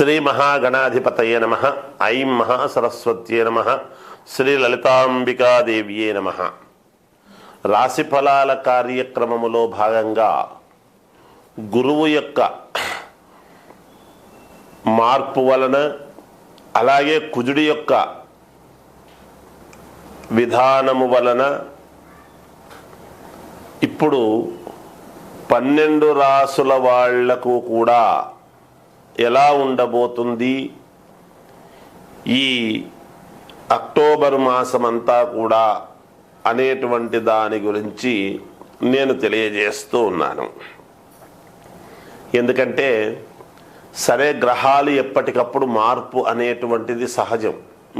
శ్రీ మహాగణాధిపతయే నమః. ఐం మహాసరస్వత్యే నమః. శ్రీ లలితాంబికాదేవ్యే నమః. రాశి ఫలాల కార్యక్రమములో భాగంగా గురువు యొక్క మార్పు వలన, అలాగే కుజుడి యొక్క విధానము వలన ఇప్పుడు 12 రాసుల వాళ్లకు కూడా ఎలా ఉండబోతుంది, ఈ అక్టోబర్ మాసమంతా కూడా అనేటువంటి దాని గురించి నేను తెలియజేస్తూ ఉన్నాను. ఎందుకంటే సరే, గ్రహాలు ఎప్పటికప్పుడు మార్పు అనేటువంటిది సహజం.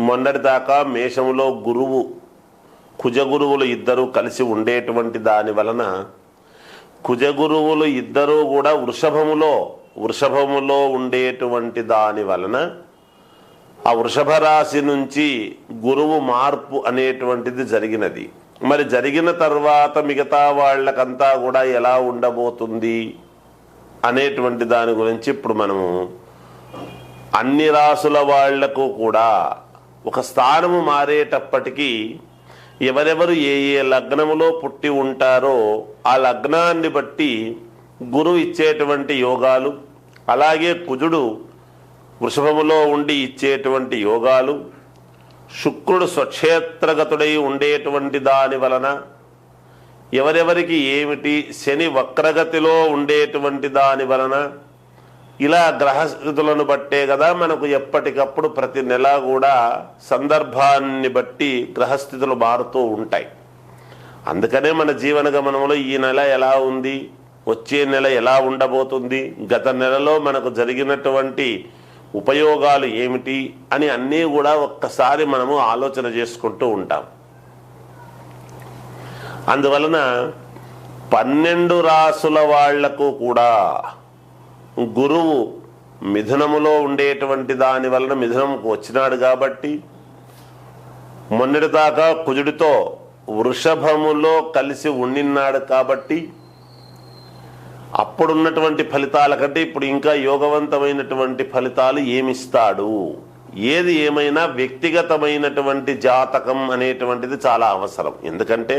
మొన్నటిదాకా మేషంలో గురువు కుజగురువులు ఇద్దరూ కలిసి ఉండేటువంటి దాని వలన కుజగురువులు ఇద్దరూ కూడా వృషభములో ఉండేటువంటి దాని వలన ఆ వృషభ రాశి నుంచి గురువు మార్పు అనేటువంటిది జరిగినది. మరి జరిగిన తర్వాత మిగతా వాళ్ళకంతా కూడా ఎలా ఉండబోతుంది అనేటువంటి దాని గురించి ఇప్పుడు మనము అన్ని రాసుల వాళ్లకు కూడా ఒక స్థానము మారేటప్పటికీ ఎవరెవరు ఏ లగ్నములో పుట్టి ఉంటారో ఆ లగ్నాన్ని బట్టి గురువు ఇచ్చేటువంటి యోగాలు, అలాగే కుజుడు వృషభములో ఉండి ఇచ్చేటువంటి యోగాలు, శుక్రుడు స్వక్షేత్రగతుడై ఉండేటువంటి దాని వలన ఎవరెవరికి ఏమిటి, శని వక్రగతిలో ఉండేటువంటి దాని వలన, ఇలా గ్రహస్థితులను బట్టే కదా మనకు ఎప్పటికప్పుడు ప్రతి నెల కూడా సందర్భాన్ని బట్టి గ్రహస్థితులు మారుతూ ఉంటాయి. అందుకనే మన జీవన గమనంలో ఈ నెల ఎలా ఉంది, వచ్చే నెల ఎలా ఉండబోతుంది, గత నెలలో మనకు జరిగినటువంటి ఉపయోగాలు ఏమిటి అని అన్నీ కూడా ఒక్కసారి మనము ఆలోచన చేసుకుంటూ ఉంటాం. అందువలన 12 రాసుల వాళ్లకు కూడా గురువు మిథునములో ఉండేటువంటి దాని వలన మిథునంకు వచ్చినాడు కాబట్టి, మొన్నటిదాకా కుజుడితో వృషభములో కలిసి ఉండినాడు కాబట్టి అప్పుడున్నటువంటి ఫలితాల కంటే ఇప్పుడు ఇంకా యోగవంతమైనటువంటి ఫలితాలు ఏమిస్తాడు. ఏది ఏమైనా వ్యక్తిగతమైనటువంటి జాతకం అనేటువంటిది చాలా అవసరం. ఎందుకంటే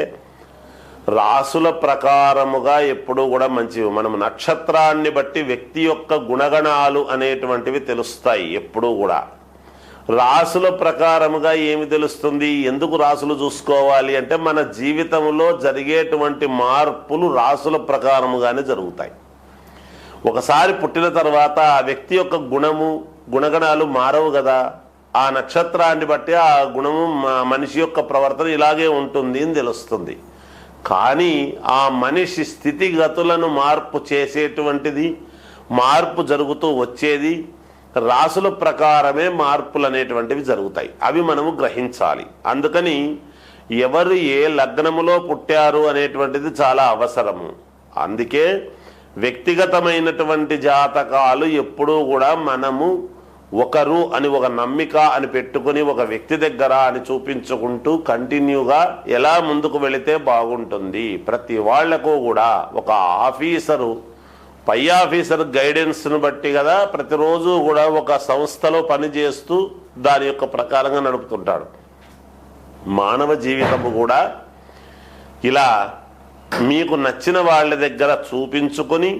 రాసుల ప్రకారముగా ఎప్పుడూ కూడా మంచివి. మనం నక్షత్రాన్ని బట్టి వ్యక్తి యొక్క గుణగణాలు అనేటువంటివి తెలుస్తాయి. ఎప్పుడూ కూడా రాసుల ప్రకారముగా ఏమి తెలుస్తుంది, ఎందుకు రాసులు చూసుకోవాలి అంటే మన జీవితంలో జరిగేటువంటి మార్పులు రాసుల ప్రకారముగానే జరుగుతాయి. ఒకసారి పుట్టిన తర్వాత ఆ వ్యక్తి యొక్క గుణగణాలు మారవు కదా. ఆ నక్షత్రాన్ని బట్టి ఆ గుణము మనిషి యొక్క ప్రవర్తన ఇలాగే ఉంటుంది అని తెలుస్తుంది. కానీ ఆ మనిషి స్థితిగతులను మార్పు చేసేటువంటిది, మార్పు జరుగుతూ వచ్చేది రాసుల ప్రకారమే మార్పులు అనేటువంటివి జరుగుతాయి. అవి మనము గ్రహించాలి. అందుకని ఎవరు ఏ లగ్నములో పుట్టారు అనేటువంటిది చాలా అవసరము. అందుకే వ్యక్తిగతమైనటువంటి జాతకాలు ఎప్పుడూ కూడా మనము ఒకరు అని ఒక నమ్మిక అని పెట్టుకుని ఒక వ్యక్తి దగ్గర అని చూపించుకుంటూ కంటిన్యూగా ఎలా ముందుకు వెళితే బాగుంటుంది. ప్రతి వాళ్లకు కూడా ఒక ఆఫీసరు, పై ఆఫీసర్ గైడెన్స్ను బట్టి కదా ప్రతిరోజు కూడా ఒక సంస్థలో పనిచేస్తూ దాని యొక్క ప్రకారంగా నడుపుతుంటాడు. మానవ జీవితము కూడా ఇలా మీకు నచ్చిన వాళ్ళ దగ్గర చూపించుకొని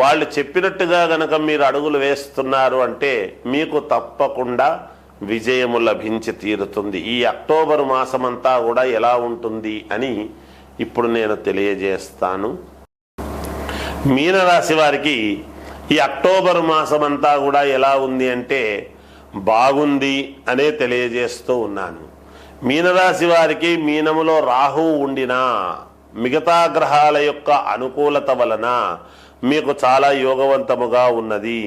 వాళ్ళు చెప్పినట్టుగా గనక మీరు అడుగులు వేస్తున్నారు అంటే మీకు తప్పకుండా విజయము లభించి తీరుతుంది. ఈ అక్టోబర్ మాసమంతా కూడా ఎలా ఉంటుంది అని ఇప్పుడు నేను తెలియజేస్తాను. మీనరాశి వారికి ఈ అక్టోబర్ మాసమంతా కూడా ఎలా ఉంది అంటే బాగుంది అనే తెలియజేస్తూ ఉన్నాను. మీనరాశి వారికి మీనములో రాహువు ఉండినా మిగతా గ్రహాల యొక్క అనుకూలత వలన మీకు చాలా యోగవంతముగా ఉన్నది.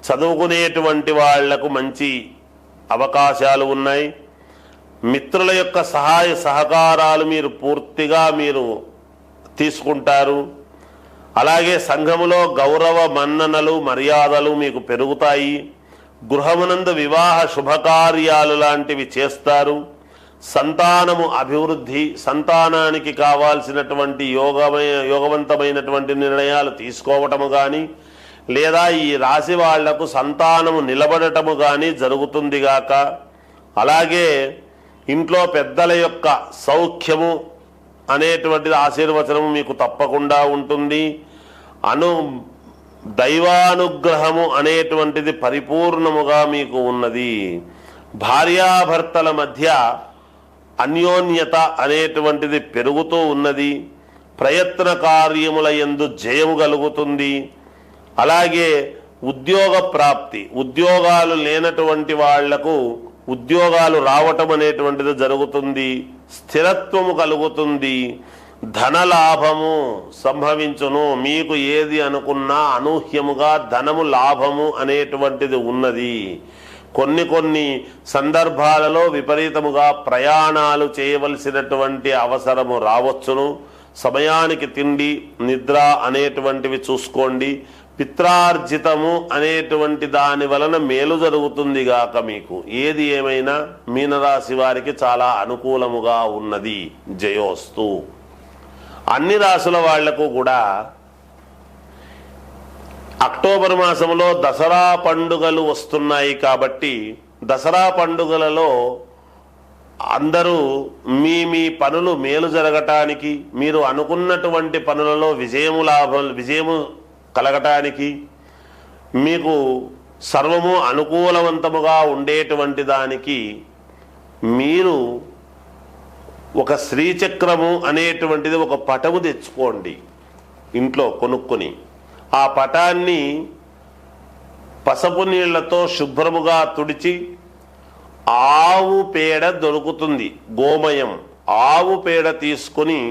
చదువుకునేటువంటి వాళ్లకు మంచి అవకాశాలు ఉన్నాయి. మిత్రుల యొక్క సహాయ సహకారాలు పూర్తిగా మీరు తీసుకుంటారు. అలాగే సంఘములో గౌరవ మన్ననలు మర్యాదలు మీకు పెరుగుతాయి. గృహమునందు వివాహ శుభకార్యాలు లాంటివి చేస్తారు. సంతానము అభివృద్ధి, సంతానానికి కావాల్సినటువంటి యోగవంతమైనటువంటి నిర్ణయాలు తీసుకోవటము కానీ, లేదా ఈ రాశి వాళ్లకు సంతానము నిలబడటము కానీ జరుగుతుంది గాక. అలాగే ఇంట్లో పెద్దల యొక్క సౌఖ్యము అనేటువంటిది ఆశీర్వచనము మీకు తప్పకుండా ఉంటుంది. దైవానుగ్రహము అనేటువంటిది పరిపూర్ణముగా మీకు ఉన్నది. భార్యాభర్తల మధ్య అన్యోన్యత అనేటువంటిది పెరుగుతూ ఉన్నది. ప్రయత్న కార్యముల యందు జయము కలుగుతుంది. అలాగే ఉద్యోగ ప్రాప్తి, ఉద్యోగాలు లేనటువంటి వాళ్లకు ఉద్యోగాలు రావటం అనేటువంటిది జరుగుతుంది. స్థిరత్వము కలుగుతుంది. ధనలాభము సంభవించును. మీకు ఏది అనుకున్నా అనూహ్యముగా ధనము లాభము అనేటువంటిది ఉన్నది. కొన్ని సందర్భాలలో విపరీతముగా ప్రయాణాలు చేయవలసినటువంటి అవసరము రావచ్చును. సమయానికి తిండి నిద్ర అనేటువంటివి చూసుకోండి. పిత్రార్జితము అనేటువంటి దాని వలన మేలు జరుగుతుంది గాక. మీకు ఏది ఏమైనా మీనరాశి వారికి చాలా అనుకూలముగా ఉన్నది. జయోస్తు. అన్ని రాశుల వాళ్లకు కూడా అక్టోబర్ మాసంలో దసరా పండుగలు వస్తున్నాయి కాబట్టి దసరా పండుగలలో అందరూ మీ పనులు మేలు జరగటానికి, మీరు అనుకున్నటువంటి పనులలో విజయము కలగటానికి, మీకు సర్వము అనుకూలవంతముగా ఉండేటువంటి దానికి మీరు ఒక శ్రీచక్రము అనేటువంటిది ఒక పటము తెచ్చుకోండి. ఇంట్లో కొనుక్కొని ఆ పటాన్ని పసుపు నీళ్లతో శుభ్రముగా తుడిచి, ఆవు పేడ దొరుకుతుంది, గోమయం, ఆవు పేడ తీసుకొని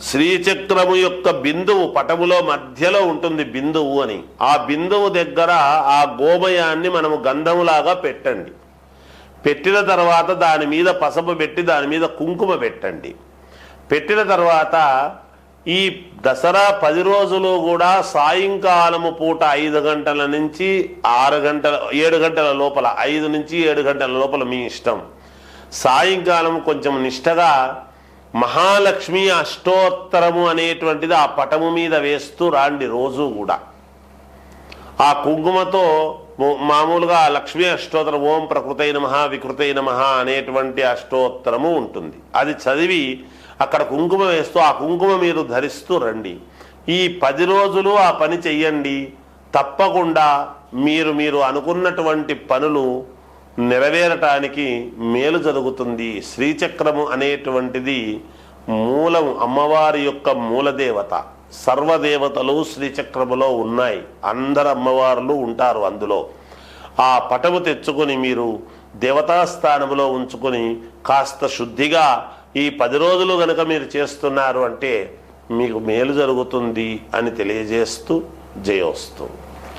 శ్రీచక్రము యొక్క బిందువు పటములో మధ్యలో ఉంటుంది బిందువు అని, ఆ బిందువు దగ్గర ఆ గోమయాన్ని మనము గంధములాగా పెట్టండి. పెట్టిన తర్వాత దాని మీద పసుపు పెట్టి దాని మీద కుంకుమ పెట్టండి. పెట్టిన తర్వాత ఈ దసరా 10 రోజులు కూడా సాయంకాలము పూట 5 గంటల నుంచి 7 గంటల లోపల, 5 నుంచి 7 గంటల లోపల మీ ఇష్టం, సాయంకాలం కొంచెం నిష్టగా మహాలక్ష్మి అష్టోత్తరము అనేటువంటిది ఆ పటము మీద వేస్తూ రాండి. రోజు కూడా ఆ కుంకుమతో మామూలుగా లక్ష్మీ అష్టోత్తరం, ఓం ప్రకృతై నమః వికృతై నమః అనేటువంటి అష్టోత్తరము ఉంటుంది. అది చదివి అక్కడ కుంకుమ వేస్తూ ఆ కుంకుమ మీరు ధరిస్తూ రండి. ఈ 10 రోజులు ఆ పని చెయ్యండి. తప్పకుండా మీరు అనుకున్నటువంటి పనులు నెరవేరటానికి మేలు జరుగుతుంది. శ్రీచక్రము అనేటువంటిది మూలం, అమ్మవారి యొక్క మూలదేవత. సర్వదేవతలు శ్రీచక్రములో ఉన్నాయి. అందరు అమ్మవార్లు ఉంటారు అందులో. ఆ పటము తెచ్చుకొని మీరు దేవతాస్థానములో ఉంచుకొని కాస్త శుద్ధిగా ఈ 10 రోజులు గనక మీరు చేస్తున్నారు అంటే మీకు మేలు జరుగుతుంది అని తెలియజేస్తూ జయోస్తు.